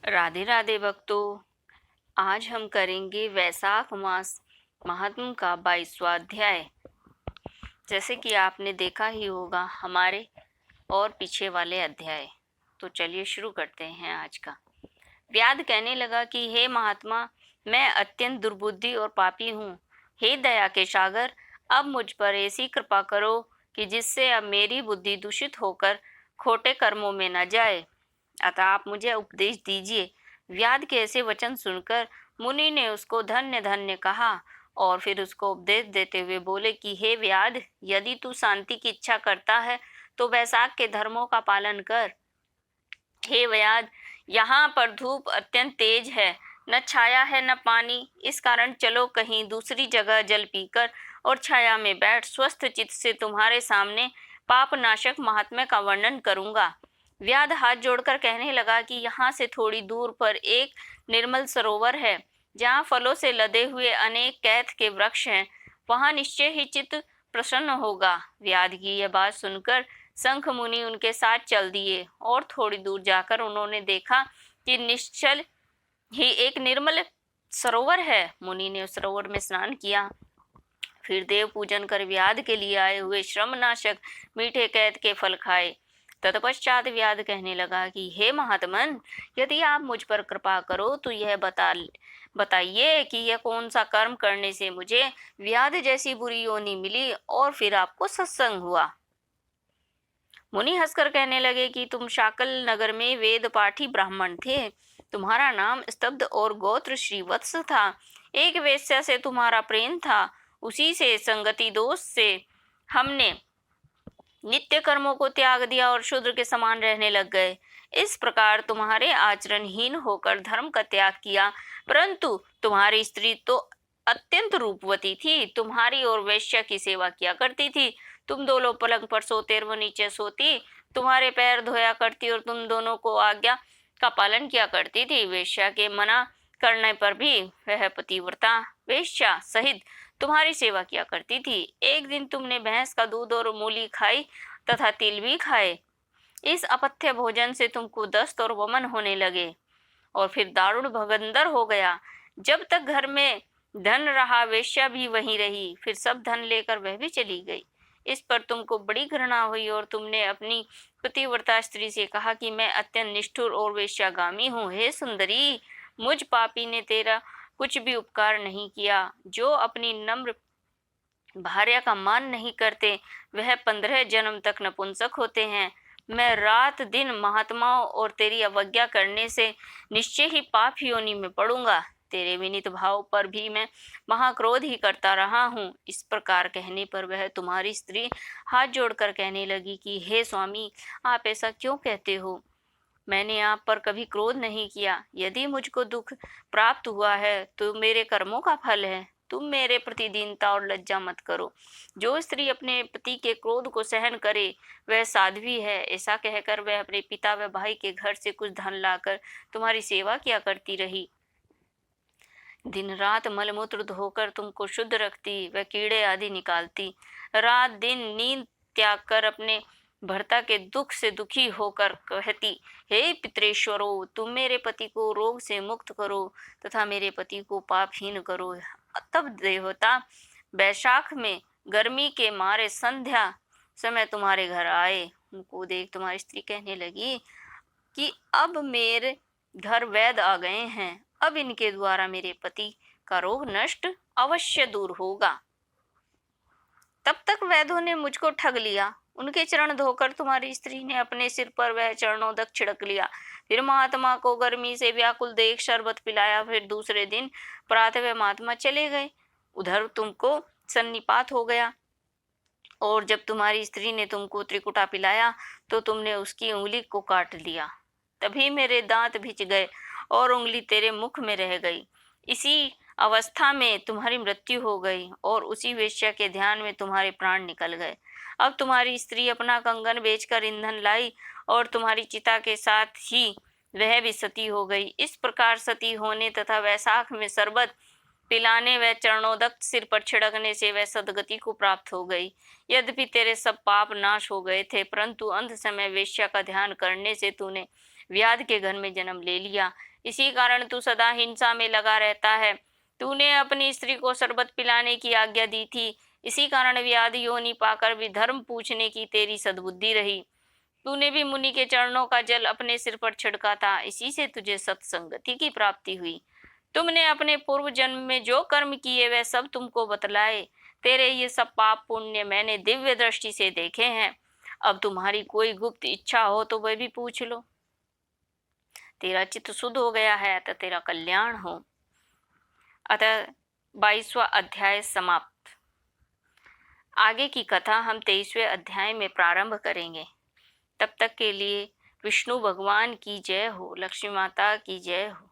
राधे राधे भक्तों। आज हम करेंगे वैशाख मास महात्म का 22वां अध्याय। जैसे कि आपने देखा ही होगा हमारे और पीछे वाले अध्याय। तो चलिए शुरू करते हैं आज का। व्याध कहने लगा कि हे महात्मा, मैं अत्यंत दुर्बुद्धि और पापी हूँ। हे दया के सागर, अब मुझ पर ऐसी कृपा करो कि जिससे अब मेरी बुद्धि दूषित होकर खोटे कर्मों में न जाए। अतः आप मुझे उपदेश दीजिए। व्याध के ऐसे वचन सुनकर मुनि ने उसको धन्य धन्य कहा और फिर उसको उपदेश देते हुए बोले कि हे व्याध, यदि तू शांति की इच्छा करता है तो वैशाख के धर्मों का पालन कर। हे व्याध, यहाँ पर धूप अत्यंत तेज है, न छाया है न पानी। इस कारण चलो कहीं दूसरी जगह जल पीकर और छाया में बैठ स्वस्थ चित्त से तुम्हारे सामने पाप नाशक महात्म्य का वर्णन करूंगा। व्याध हाथ जोड़कर कहने लगा कि यहाँ से थोड़ी दूर पर एक निर्मल सरोवर है, जहाँ फलों से लदे हुए अनेक कैथ के वृक्ष हैं। वहाँ निश्चय ही चित्त प्रसन्न होगा। व्याध की यह बात सुनकर शंख मुनि उनके साथ चल दिए और थोड़ी दूर जाकर उन्होंने देखा कि निश्चल ही एक निर्मल सरोवर है। मुनि ने उस सरोवर में स्नान किया, फिर देव पूजन कर व्याध के लिए आए हुए श्रमनाशक मीठे कैद के फल खाए। तत्पश्चात व्याध कहने लगा कि हे महात्मन, यदि आप मुझ पर कृपा करो तो यह बताइए कि यह कौन सा कर्म करने से मुझे व्याध जैसी बुरी योनि मिली और फिर आपको सत्संग हुआ। मुनि हंसकर कहने लगे कि तुम शाकल नगर में वेद पाठी ब्राह्मण थे। तुम्हारा नाम स्तब्ध और गोत्र श्रीवत्स था। एक वेश्या से तुम्हारा प्रेम था, उसी से संगति दोष से हमने नित्य कर्मों को त्याग दिया और शूद्र के समान रहने लग गए। इस प्रकार तुम्हारे आचरणहीन होकर धर्म का त्याग किया। परंतु तुम्हारी स्त्री तो अत्यंत रूपवती थी, तुम्हारी और वेश्या की सेवा किया करती थी। तुम दोनों पलंग पर सोते और वो नीचे सोती, तुम्हारे पैर धोया करती और तुम दोनों को आज्ञा का पालन किया करती थी। वेश्या के मना करने पर भी वह पतिव्रता वेश्या सहित तुम्हारी सेवा किया करती थी। एक दिन तुमने भैंस का दूध और मूली खाई तथा तिल भी खाए। इस अपथ्य भोजन से तुमको दस्त और वमन होने लगे और फिर दारुण भगंदर हो गया। जब तक घर में धन रहा वेश्या भी वहीं रही, फिर सब धन लेकर वह भी चली गई। इस पर तुमको बड़ी घृणा हुई और तुमने अपनी पतिव्रता स्त्री से कहा कि मैं अत्यंत निष्ठुर और वेश्यागामी हूँ। हे सुंदरी, मुझ पापी ने तेरा कुछ भी उपकार नहीं किया। जो अपनी नम्र भार्या का मान नहीं करते वह 15 जन्म तक नपुंसक होते हैं। मैं रात दिन महात्माओं और तेरी अवज्ञा करने से निश्चय ही पाप योनि में पड़ूंगा। तेरे विनीत भाव पर भी मैं महाक्रोध ही करता रहा हूँ। इस प्रकार कहने पर वह तुम्हारी स्त्री हाथ जोड़कर कहने लगी कि हे स्वामी, आप ऐसा क्यों कहते हो? मैंने आप पर कभी क्रोध नहीं किया। यदि मुझको दुख प्राप्त हुआ है तो मेरे कर्मों का फल है। तुम मेरे प्रति दीनता और लज्जा मत करो। जो स्त्री अपने पति के क्रोध को सहन करे वह साध्वी है। ऐसा कहकर वह अपने पिता व भाई के घर से कुछ धन लाकर तुम्हारी सेवा किया करती रही। दिन रात मलमूत्र धोकर तुमको शुद्ध रखती व कीड़े आदि निकालती। रात दिन नींद त्याग कर अपने भर्ता के दुख से दुखी होकर कहती, हे पितरेश्वरो, तुम मेरे पति को रोग से मुक्त करो तथा मेरे पति को पापहीन करो। तब देवता वैशाख में गर्मी के मारे संध्या समय तुम्हारे घर आए। उनको देख तुम्हारी स्त्री कहने लगी कि अब मेरे घर वैद्य आ गए हैं, अब इनके द्वारा मेरे पति का रोग नष्ट अवश्य दूर होगा। तब तक वैद्यों ने मुझको ठग लिया। उनके चरण धोकर तुम्हारी स्त्री ने अपने सिर पर वह चरणोदक छिड़क लिया। फिर महात्मा को गर्मी से व्याकुल देख शरबत पिलाया। फिर दूसरे दिन प्रातः वे महात्मा चले गए। उधर तुमको सन्निपात हो गया और जब तुम्हारी स्त्री ने तुमको त्रिकुटा पिलाया तो तुमने उसकी उंगली को काट लिया। तभी मेरे दांत भिज गए और उंगली तेरे मुख में रह गई। इसी अवस्था में तुम्हारी मृत्यु हो गई और उसी वेश्या के ध्यान में तुम्हारे प्राण निकल गए। अब तुम्हारी स्त्री अपना कंगन बेचकर ईंधन लाई और तुम्हारी चिता के साथ ही वह भी सती हो गई। इस प्रकार सती होने तथा वैशाख में शरबत पिलाने व चरणोदक सिर पर छिड़कने से वह सदगति को प्राप्त हो गई। यद्यपि तेरे सब पाप नाश हो गए थे, परंतु अंत समय वेश्या का ध्यान करने से तूने व्याध के घर में जन्म ले लिया। इसी कारण तू सदा हिंसा में लगा रहता है। तूने अपनी स्त्री को शरबत पिलाने की आज्ञा दी थी, इसी कारण व्याध योनि पाकर भी धर्म पूछने की तेरी सद्बुद्धि रही। तूने भी मुनि के चरणों का जल अपने सिर पर छिड़का था, इसी से तुझे सत्संगति की प्राप्ति हुई। तुमने अपने पूर्व जन्म में जो कर्म किए वह सब तुमको बतलाए। तेरे ये सब पाप पुण्य मैंने दिव्य दृष्टि से देखे हैं। अब तुम्हारी कोई गुप्त इच्छा हो तो वह भी पूछ लो। तेरा चित्त शुद्ध हो गया है तो तेरा कल्याण हो। अतः 22वां अध्याय समाप्त। आगे की कथा हम 23वें अध्याय में प्रारंभ करेंगे। तब तक के लिए विष्णु भगवान की जय हो, लक्ष्मी माता की जय हो।